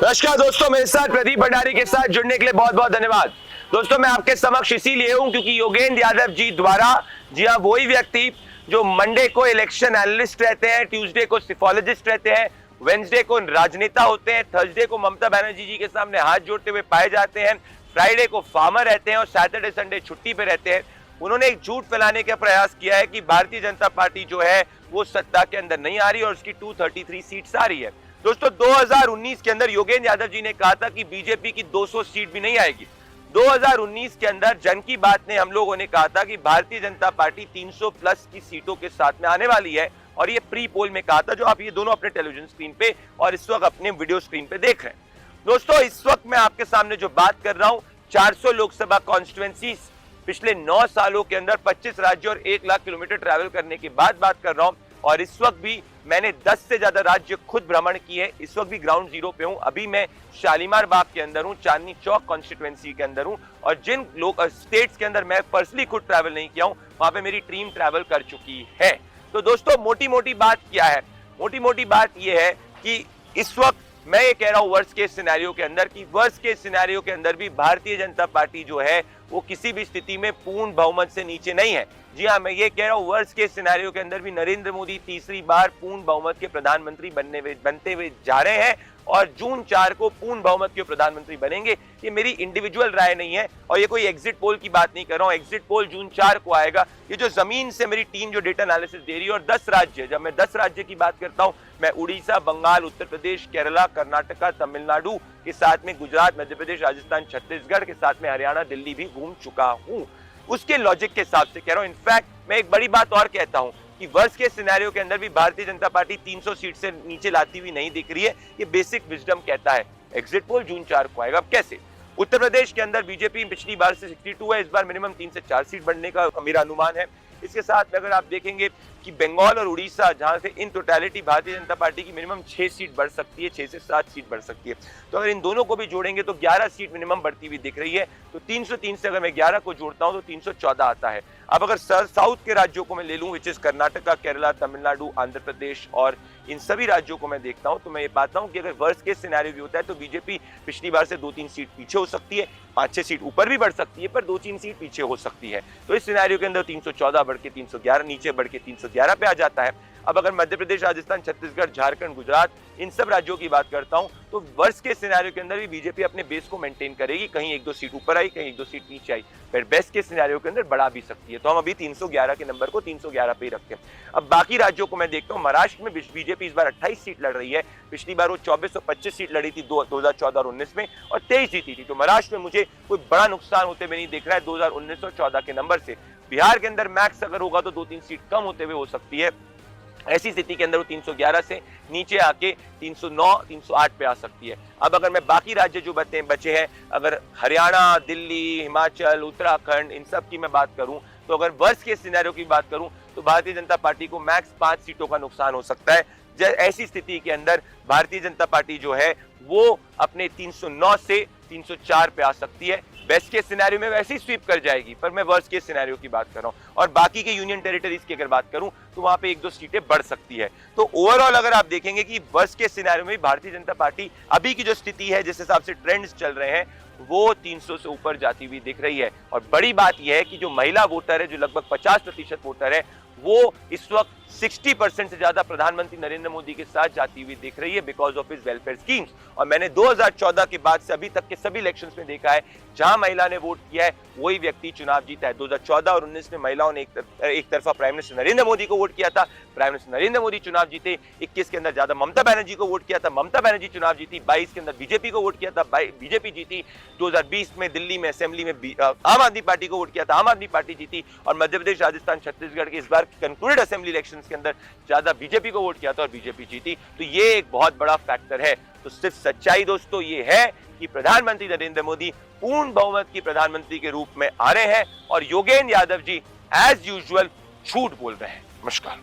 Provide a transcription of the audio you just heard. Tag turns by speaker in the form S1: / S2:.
S1: नमस्कार दोस्तों, मेरे साथ प्रदीप भंडारी के साथ जुड़ने के लिए बहुत बहुत धन्यवाद। दोस्तों, मैं आपके समक्ष इसीलिए हूं क्योंकि योगेंद्र यादव जी द्वारा, जी हाँ, वही व्यक्ति जो मंडे को इलेक्शन एनालिस्ट रहते हैं, ट्यूसडे को सिफोलॉजिस्ट रहते हैं, वेंसडे को राजनेता होते हैं, थर्सडे को ममता बनर्जी जी के सामने हाथ जोड़ते हुए पाए जाते हैं, फ्राइडे को फार्मर रहते हैं और सैटरडे संडे छुट्टी पे रहते हैं। उन्होंने एक झूठ फैलाने का प्रयास किया है कि भारतीय जनता पार्टी जो है वो सत्ता के अंदर नहीं आ रही और उसकी 233 सीट्स आ रही है। दोस्तों, 2019 के अंदर योगेंद्र यादव जी ने कहा था कि बीजेपी की 200 सीट भी नहीं आएगी। 2019 के अंदर जन की बात ने हम लोगों ने कहा था कि भारतीय जनता पार्टी 300 प्लस की सीटों के साथ में आने वाली है और ये प्री पोल में कहा था, जो आप ये दोनों अपने टेलीविजन स्क्रीन पे और इस वक्त अपने वीडियो स्क्रीन पे देख रहे हैं। दोस्तों, इस वक्त मैं आपके सामने जो बात कर रहा हूं, 400 लोकसभा कॉन्स्टिट्यूएंसी, पिछले 9 सालों के अंदर 25 राज्य और 1 लाख किलोमीटर ट्रैवल करने के बाद बात कर रहा हूं। और इस वक्त भी मैंने 10 से ज्यादा राज्य खुद भ्रमण किए। इस वक्त भी ग्राउंड जीरो पे हूं। अभी मैं शालीमार बाग के अंदर हूं, चांदनी चौक कॉन्स्टिट्यूएंसी के अंदर हूं और जिन लोग स्टेट्स के अंदर मैं पर्सनली खुद ट्रैवल नहीं किया हूं, वहां पे मेरी टीम ट्रैवल कर चुकी है। तो दोस्तों, मोटी मोटी बात क्या है? मोटी मोटी बात यह है कि इस वक्त मैं ये कह रहा हूं वर्स्ट केस सिनेरियो के अंदर, कि वर्स्ट केस सिनेरियो के अंदर भी भारतीय जनता पार्टी जो है वो किसी भी स्थिति में पूर्ण बहुमत से नीचे नहीं है। जी हाँ, मैं ये कह रहा हूं वर्स्ट केस सिनेरियो के अंदर भी नरेंद्र मोदी तीसरी बार पूर्ण बहुमत के प्रधानमंत्री बनते हुए जा रहे हैं और जून 4 को पूर्ण बहुमत के प्रधानमंत्री बनेंगे। ये मेरी इंडिविजुअल राय नहीं है और ये कोई एग्जिट पोल की बात नहीं कर रहा हूं। एग्जिट पोल जून 4 को आएगा। ये जो जमीन से मेरी टीम जो डेटा एनालिसिस दे रही है, और 10 राज्य, जब मैं 10 राज्य की बात करता हूं, मैं उड़ीसा, बंगाल, उत्तर प्रदेश, केरला, कर्नाटका, तमिलनाडु के साथ में गुजरात, मध्य प्रदेश, राजस्थान, छत्तीसगढ़ के साथ में हरियाणा, दिल्ली भी घूम चुका हूं। उसके लॉजिक के हिसाब से कह रहा हूं। इनफैक्ट मैं एक बड़ी बात और कहता हूं कि वर्स्ट के सिनेरियो के अंदर भी भारतीय जनता पार्टी 300 सीट से नीचे लाती हुई नहीं दिख रही है। ये बेसिक विजडम कहता है। एग्जिट पोल जून 4 को आएगा। अब कैसे? उत्तर प्रदेश के अंदर बीजेपी पिछली बार से 62 है, इस बार मिनिमम 3 से 4 सीट बढ़ने का मेरा अनुमान है। इसके साथ में अगर आप देखेंगे कि बंगाल और उड़ीसा, जहां से in totality Bharatiya Janata party की मिनिमम 6 सीट बढ़ सकती है, 6 से 7 सीट बढ़ सकती है। तो अगर इन दोनों को भी जोड़ेंगे तो 11 सीट मिनिमम बढ़ती हुई दिख रही है। तो 303 से अगर मैं 11 को जोड़ता हूं तो 314 आता है। अब अगर साउथ के राज्यों को मैं ले लूं, विच इज कर्नाटका, केरला, तमिलनाडु, आंध्र प्रदेश, और इन सभी राज्यों को मैं देखता हूं, तो मैं ये पाता हूं कि अगर वर्स्ट केस सिनेरियो भी होता है तो बीजेपी पिछली बार से 2-3 सीट पीछे हो सकती है, 5-6 सीट ऊपर भी बढ़ सकती है, पर 2-3 सीट पीछे हो सकती है। तो इस सिनेरियो के अंदर 314 बढ़ के 311, नीचे बढ़ के 311 पे आ जाता है। अब अगर मध्य प्रदेश, राजस्थान, छत्तीसगढ़, झारखंड, गुजरात, इन सब राज्यों की बात करता हूं, तो वर्स्ट के सिनेरियो के अंदर भी बीजेपी अपने बेस को मेंटेन करेगी। कहीं 1-2 सीट ऊपर आई, कहीं 1-2 सीट नीचे आई, फिर बेस्ट के सिनेरियो के अंदर बढ़ा भी सकती है। तो हम अभी 311 के नंबर को 311 पे ही रखते हैं। अब बाकी राज्यों को मैं देखता हूं। महाराष्ट्र में बीजेपी इस बार 28 सीट लड़ रही है। पिछली बार वो 24 और 25 सीट लड़ी थी 2014 और 19 में, और 23 जीती थी। तो महाराष्ट्र में मुझे कोई बड़ा नुकसान होते हुए नहीं दिख रहा है 2019 और 14 के नंबर से। बिहार के अंदर मैक्स अगर होगा तो 2-3 सीट कम होते हुए हो सकती है। ऐसी स्थिति के अंदर वो 311 से नीचे आके 309, 308 पे आ सकती है। अब अगर मैं बाकी राज्य जो बचे हैं, अगर हरियाणा, दिल्ली, हिमाचल, उत्तराखंड, इन सब की मैं बात करूं, तो अगर वर्स्ट के सिनेरियो की बात करूं तो भारतीय जनता पार्टी को मैक्स 5 सीटों का नुकसान हो सकता है। ऐसी स्थिति के अंदर भारतीय जनता पार्टी जो है वो अपने 309 से 304 पे आ सकती है। बेस्ट केस सिनेरियो में वैसे ही स्वीप कर जाएगी, पर मैं वर्स्ट केस सिनेरियो की बात कर रहा हूं। और बाकी के यूनियन टेरिटरीज की अगर बात करूं तो वहां पे 1-2 सीटें बढ़ सकती है। तो ओवरऑल अगर आप देखेंगे कि वर्स्ट केस सिनेरियो में भारतीय जनता पार्टी अभी की जो स्थिति है, जिस हिसाब से ट्रेंड्स चल रहे हैं, वो 300 से ऊपर जाती हुई दिख रही है। और बड़ी बात यह है कि जो महिला वोटर है, जो लगभग 50% वोटर है, वो इस वक्त 60% से ज्यादा प्रधानमंत्री नरेंद्र मोदी के साथ जाती हुई दिख रही है because of his welfare schemes. और मैंने 2014 के बाद से अभी तक के सभी इलेक्शंस में देखा है, जहां महिला ने वोट किया है वही व्यक्ति चुनाव जीता है। 2014 और 19 में महिलाओं ने एक तरफा प्राइम मिनिस्टर नरेंद्र मोदी को वोट किया था, प्राइम मिनिस्टर नरेंद्र मोदी चुनाव जीते। 21 के अंदर ज्यादा ममता बनर्जी को वोट किया था, ममता बनर्जी चुनाव जीती। 22 के अंदर बीजेपी को वोट किया था, बीजेपी जीती। 2020 में दिल्ली में असेंबली में आम आदमी पार्टी को वोट किया था, आम आदमी पार्टी जीती। और मध्य प्रदेश, राजस्थान, छत्तीसगढ़ के इस बार कंक्लूडेड असेंबली इलेक्शन के अंदर ज्यादा बीजेपी को वोट किया था और बीजेपी जीती। तो ये एक बहुत बड़ा फैक्टर है। तो सिर्फ सच्चाई दोस्तों ये है कि प्रधानमंत्री नरेंद्र मोदी पूर्ण बहुमत की प्रधानमंत्री के रूप में आ रहे हैं और योगेंद्र यादव जी एज यूजुअल झूठ बोल रहे हैं। नमस्कार।